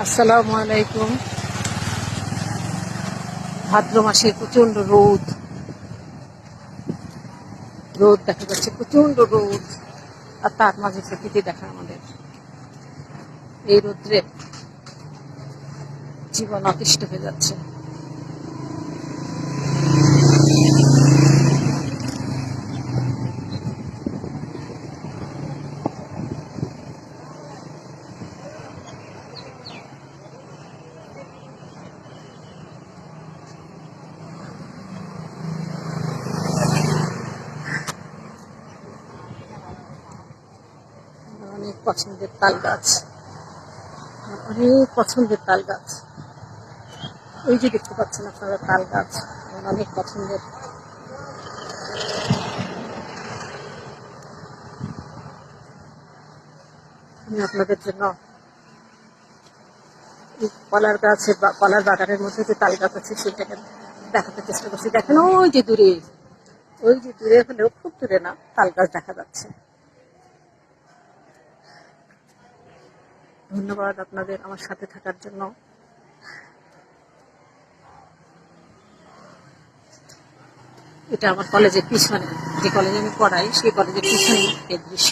আসসালামু আলাইকুম। ভাদ্র মাসে প্রচন্ড রোদ রোদ দেখা যাচ্ছে, প্রচন্ড রোদ। আর তার মাঝে প্রকৃতি দেখা আমাদের। এই রোদ্রে জীবন অতিষ্ঠ হয়ে যাচ্ছে। অনেক পছন্দের তাল গাছ, অনেক পছন্দের তাল গাছ। ওই যে দেখতে পাচ্ছেন আপনারা তাল গাছ, আমার অনেক পছন্দের। আমি আপনাদের জন্য এই কলার গাছের কলার বাগানের মধ্যে যে তাল গাছ আছে সেটাকে দেখাতে চেষ্টা করছি। দেখেন ওই যে দূরে, ওই যে দূরে হলেও খুব দূরে না, তাল গাছ দেখা যাচ্ছে। ধন্যবাদ আপনাদের আমার সাথে থাকার জন্য। এটা আমার কলেজের পিছনে, যে কলেজে আমি পড়াই সেই কলেজের পিছনে এই দৃশ্য।